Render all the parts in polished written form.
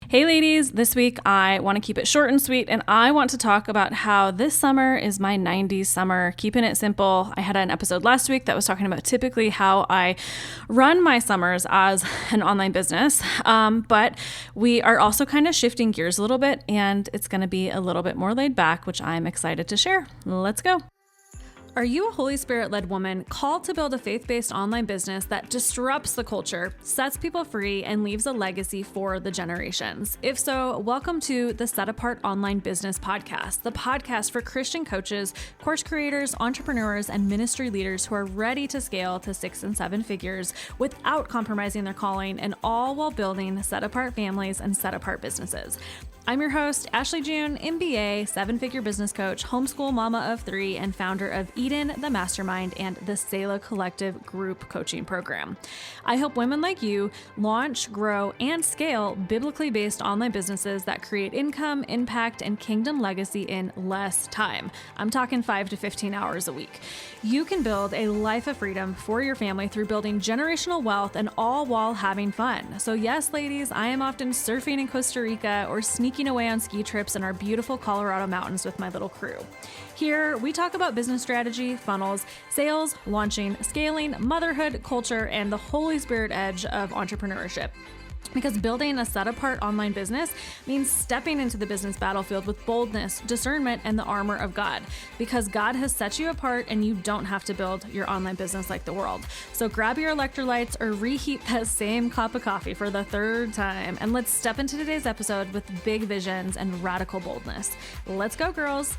Hey ladies, this week I want to keep it short and sweet, and I want to talk about how this summer is my 90s summer, keeping it simple. I had an episode last week that was talking about typically how I run my summers as an online business, but we are also kind of shifting gears a little bit, and it's going to be a little bit more laid back, which I'm excited to share. Let's go. Are you a Holy Spirit-led woman called to build a faith-based online business that disrupts the culture, sets people free, and leaves a legacy for the generations? If so, welcome to the Set Apart Online Business Podcast, the podcast for Christian coaches, course creators, entrepreneurs, and ministry leaders who are ready to scale to 6 and 7 figures without compromising their calling, and all while building set-apart families and set-apart businesses. I'm your host, Ashley June, MBA, 7-figure business coach, homeschool mama of 3, and founder of Eden, the Mastermind, and the Selah Collective group coaching program. I help women like you launch, grow, and scale biblically based online businesses that create income, impact, and kingdom legacy in less time. I'm talking 5 to 15 hours a week. You can build a life of freedom for your family through building generational wealth, and all while having fun. So yes, ladies, I am often surfing in Costa Rica or sneaking away on ski trips in our beautiful Colorado mountains with my little crew. Here, we talk about business strategy, funnels, sales, launching, scaling, motherhood, culture, and the Holy Spirit edge of entrepreneurship. Because building a set-apart online business means stepping into the business battlefield with boldness, discernment, and the armor of God. Because God has set you apart and you don't have to build your online business like the world. So grab your electrolytes or reheat that same cup of coffee for the 3rd time, and let's step into today's episode with big visions and radical boldness. Let's go, girls.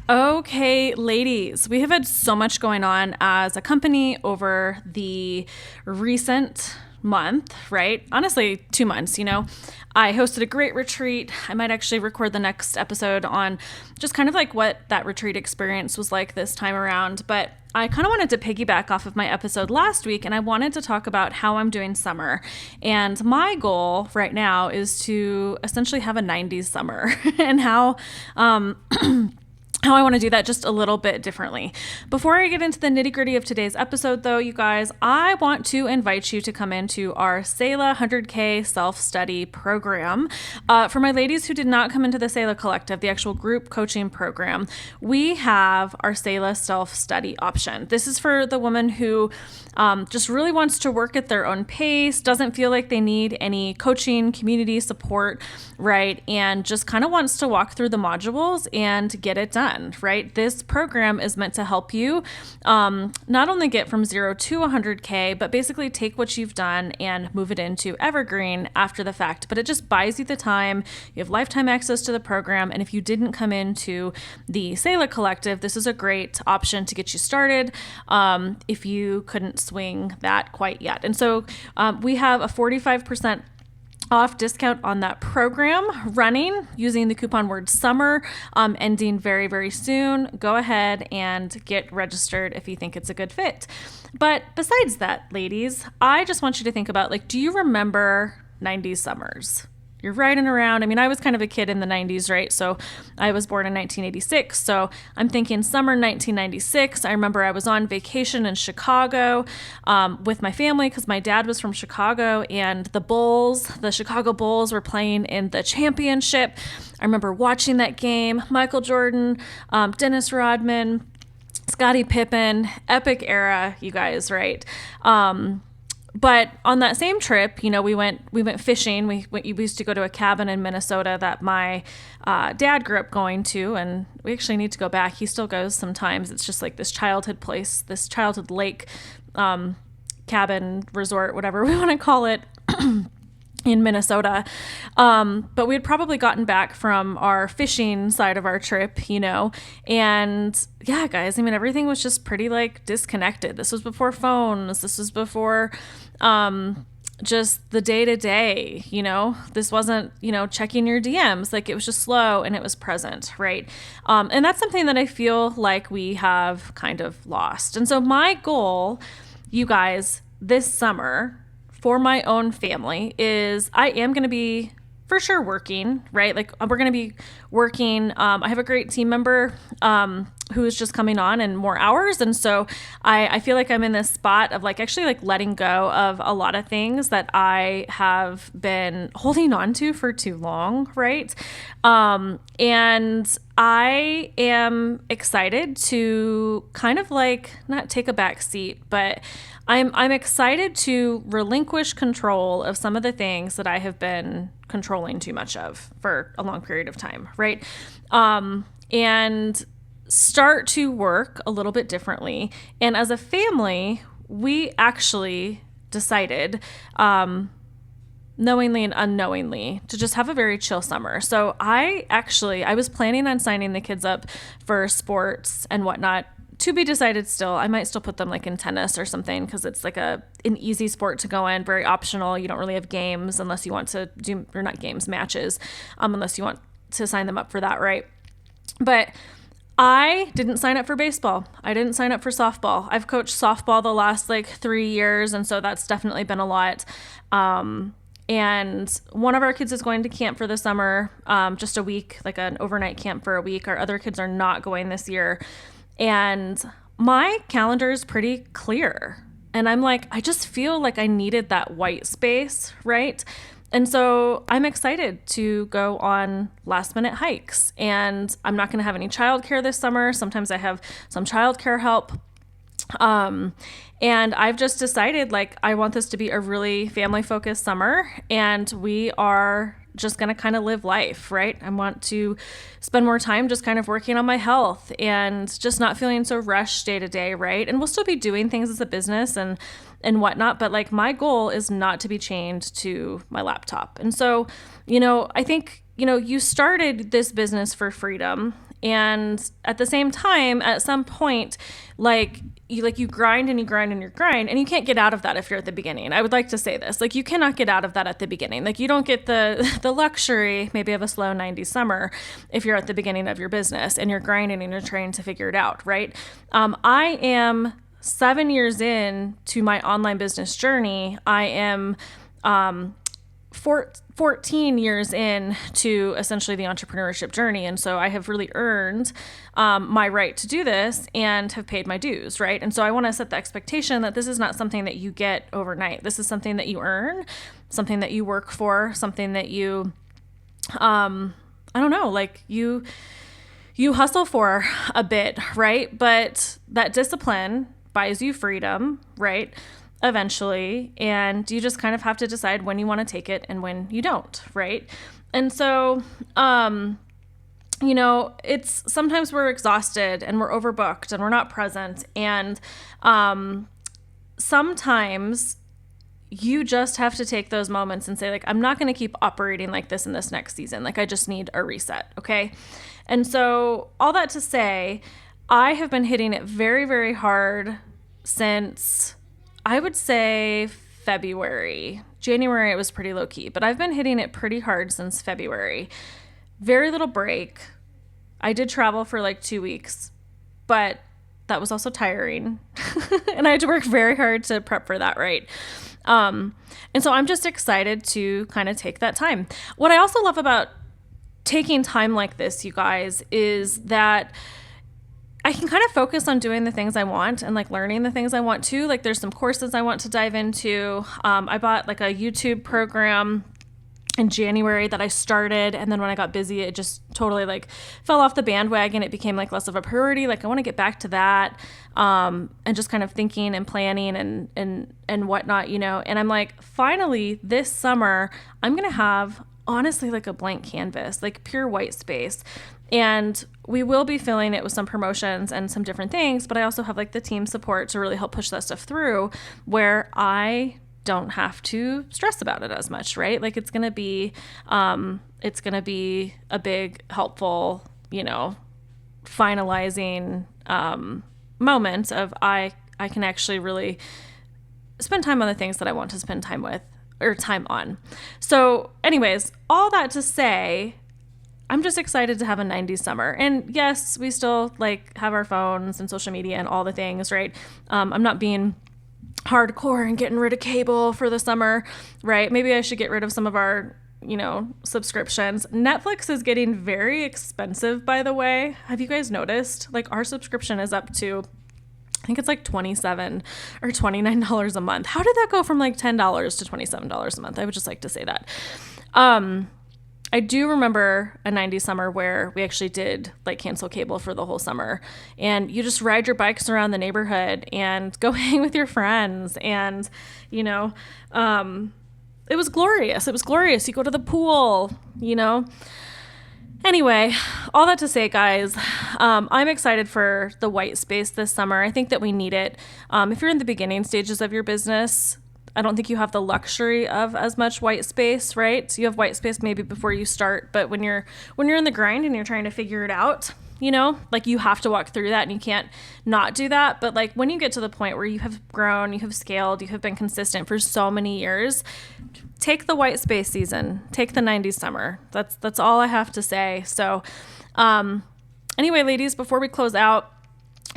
Okay, ladies, we have had so much going on as a company over the recent month, right? Honestly, 2 months, I hosted a great retreat. I might actually record the next episode on just kind of like what that retreat experience was like this time around. But I kind of wanted to piggyback off of my episode last week, and I wanted to talk about how I'm doing summer. And my goal right now is to essentially have a 90s summer and how I want to do that just a little bit differently. Before I get into the nitty-gritty of today's episode, though, you guys, I want to invite you to come into our Selah 100K self-study program. For my ladies who did not come into the Selah Collective, the actual group coaching program, we have our Selah self-study option. This is for the woman who just really wants to work at their own pace, doesn't feel like they need any coaching, community support, right? And just kind of wants to walk through the modules and get it done. Right? This program is meant to help you not only get from 0 to 100K, but basically take what you've done and move it into evergreen after the fact. But it just buys you the time. You have lifetime access to the program. And if you didn't come into the Selah Collective, this is a great option to get you started if you couldn't swing that quite yet. And so we have a 45% off discount on that program running using the coupon word summer, ending very, very soon. Go ahead and get registered if you think it's a good fit. But besides that, ladies, I just want you to think about, do you remember 90s summers? You're riding around. I was kind of a kid in the 90s, right? So I was born in 1986. So I'm thinking summer 1996. I remember I was on vacation in Chicago with my family because my dad was from Chicago, and the Chicago Bulls were playing in the championship. I remember watching that game. Michael Jordan, Dennis Rodman, Scottie Pippen, epic era, you guys, right? But on that same trip, we went fishing. We used to go to a cabin in Minnesota that my dad grew up going to, and we actually need to go back. He still goes sometimes. It's just like this childhood place, this childhood lake, cabin, resort, whatever we want to call it. In Minnesota. But we had probably gotten back from our fishing side of our trip, and yeah, guys, everything was just pretty disconnected. This was before phones. This was before, just the day to day, this wasn't, checking your DMs. It was just slow and it was present. Right. And that's something that I feel like we have kind of lost. And so my goal, you guys, this summer for my own family is I am going to be for sure working, right? Like we're going to be working. I have a great team member who is just coming on and more hours. And so I feel like I'm in this spot of like actually like letting go of a lot of things that I have been holding on to for too long, right? And I am excited to kind of like not take a back seat, but I'm excited to relinquish control of some of the things that I have been controlling too much of for a long period of time, right? And start to work a little bit differently. And as a family, we actually decided, knowingly and unknowingly, to just have a very chill summer. So I was planning on signing the kids up for sports and whatnot, to be decided still. I might still put them like in tennis or something because it's like an easy sport to go in, very optional. You don't really have games unless you want to do, or not games, matches, unless you want to sign them up for that, right? But I didn't sign up for baseball. I didn't sign up for softball. I've coached softball the last like 3 years, and so that's definitely been a lot. And one of our kids is going to camp for the summer, just a week, like an overnight camp for a week. Our other kids are not going this year. And my calendar is pretty clear. And I'm like, I just feel like I needed that white space, right? And so I'm excited to go on last minute hikes. And I'm not going to have any childcare this summer. Sometimes I have some childcare help. And I've just decided like I want this to be a really family focused summer, and we are just going to kind of live life, right? I want to spend more time just kind of working on my health and just not feeling so rushed day to day, right? And we'll still be doing things as a business and whatnot, but like my goal is not to be chained to my laptop. And so, I think, you started this business for freedom, and at the same time, at some point, you grind and you grind and you grind, and you can't get out of that if you're at the beginning. I would like to say this, like you cannot get out of that at the beginning. Like you don't get the luxury maybe of a slow 90s summer if you're at the beginning of your business and you're grinding and you're trying to figure it out, right? I am 7 years in to my online business journey. I am 14 years in to essentially the entrepreneurship journey. And so I have really earned my right to do this and have paid my dues, right? And so I want to set the expectation that this is not something that you get overnight. This is something that you earn, something that you work for, something that you, you hustle for a bit, right? But that discipline buys you freedom, right? Eventually, and you just kind of have to decide when you want to take it and when you don't, right? And so, it's sometimes we're exhausted and we're overbooked and we're not present, and sometimes you just have to take those moments and say, like, I'm not going to keep operating like this in this next season. Like, I just need a reset, okay? And so, all that to say, I have been hitting it very, very hard since, I would say, February. January, it was pretty low key, but I've been hitting it pretty hard since February. Very little break. I did travel for like 2 weeks, but that was also tiring. And I had to work very hard to prep for that, right? And so I'm just excited to kind of take that time. What I also love about taking time like this, you guys, is that I can kind of focus on doing the things I want and like learning the things I want to. Like there's some courses I want to dive into. I bought like a YouTube program in January that I started, and then when I got busy, it just totally like fell off the bandwagon. It became like less of a priority. Like I want to get back to that, and just kind of thinking and planning and whatnot, And I'm like, finally this summer, I'm gonna have honestly like a blank canvas, like pure white space. And we will be filling it with some promotions and some different things, but I also have like the team support to really help push that stuff through, where I don't have to stress about it as much, right? Like it's going to be a big, helpful, finalizing moment of I can actually really spend time on the things that I want to spend time with or time on. So anyways, all that to say, I'm just excited to have a 90s summer. And yes, we still like have our phones and social media and all the things, right? I'm not being hardcore and getting rid of cable for the summer, right? Maybe I should get rid of some of our subscriptions. Netflix is getting very expensive, by the way. Have you guys noticed? Like, our subscription is up to, I think it's like $27 or $29 a month. How did that go from like $10 to $27 a month? I would just like to say that. I do remember a 90s summer where we actually did like cancel cable for the whole summer, and you just ride your bikes around the neighborhood and go hang with your friends. And, it was glorious. It was glorious. You go to the pool, Anyway, all that to say, guys, I'm excited for the white space this summer. I think that we need it. If you're in the beginning stages of your business, I don't think you have the luxury of as much white space, right? So you have white space maybe before you start, but when you're in the grind and you're trying to figure it out, like you have to walk through that and you can't not do that. But like when you get to the point where you have grown, you have scaled, you have been consistent for so many years, take the white space season, take the 90s summer. That's all I have to say. So, anyway, ladies, before we close out,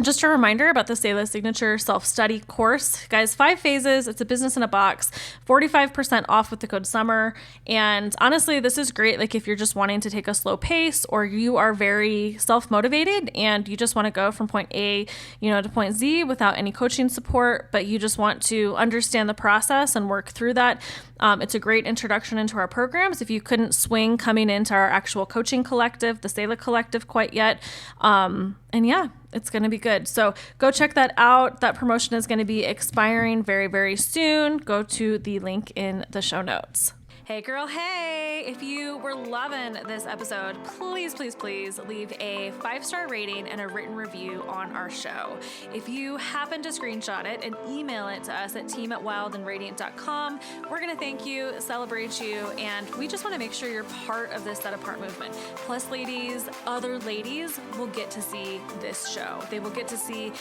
just a reminder about the Selah Signature Self-Study course. Guys, 5 phases. It's a business in a box, 45% off with the code SUMMER. And honestly, this is great. Like if you're just wanting to take a slow pace, or you are very self-motivated and you just want to go from point A, to point Z without any coaching support, but you just want to understand the process and work through that. It's a great introduction into our programs. If you couldn't swing coming into our actual coaching collective, the Selah Collective, quite yet. And yeah, it's going to be good. So go check that out. That promotion is going to be expiring very, very soon. Go to the link in the show notes. Hey girl, hey! If you were loving this episode, please, please, please leave a 5-star rating and a written review on our show. If you happen to screenshot it and email it to us at team@wildandradiant.com, we're going to thank you, celebrate you, and we just want to make sure you're part of this Set Apart movement. Plus, ladies, other ladies will get to see this show. They will get to see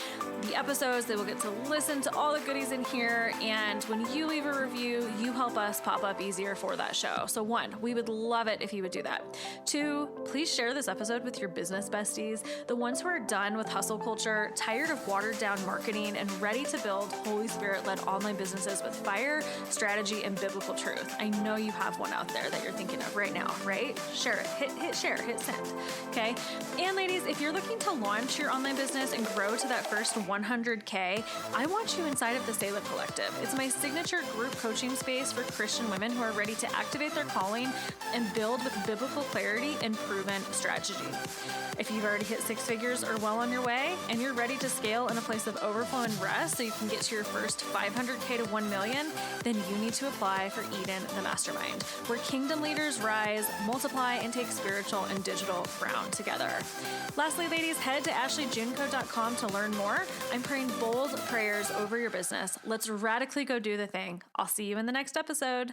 the episodes. They will get to listen to all the goodies in here. And when you leave a review, you help us pop up easier for that show. So 1, we would love it if you would do that. 2, please share this episode with your business besties, the ones who are done with hustle culture, tired of watered down marketing, and ready to build Holy Spirit-led online businesses with fire, strategy, and biblical truth. I know you have one out there that you're thinking of right now, right? Share it. Hit share. Hit send. Okay? And ladies, if you're looking to launch your online business and grow to that first 100K, I want you inside of the Selah Collective. It's my signature group coaching space for Christian women who are ready to activate their calling and build with biblical clarity and proven strategy. If you've already hit 6 figures or well on your way, and you're ready to scale in a place of overflow and rest so you can get to your first 500K to 1 million, then you need to apply for Eden, the Mastermind, where kingdom leaders rise, multiply, and take spiritual and digital ground together. Lastly, ladies, head to ashleyjunco.com to learn more. I'm praying bold prayers over your business. Let's radically go do the thing. I'll see you in the next episode.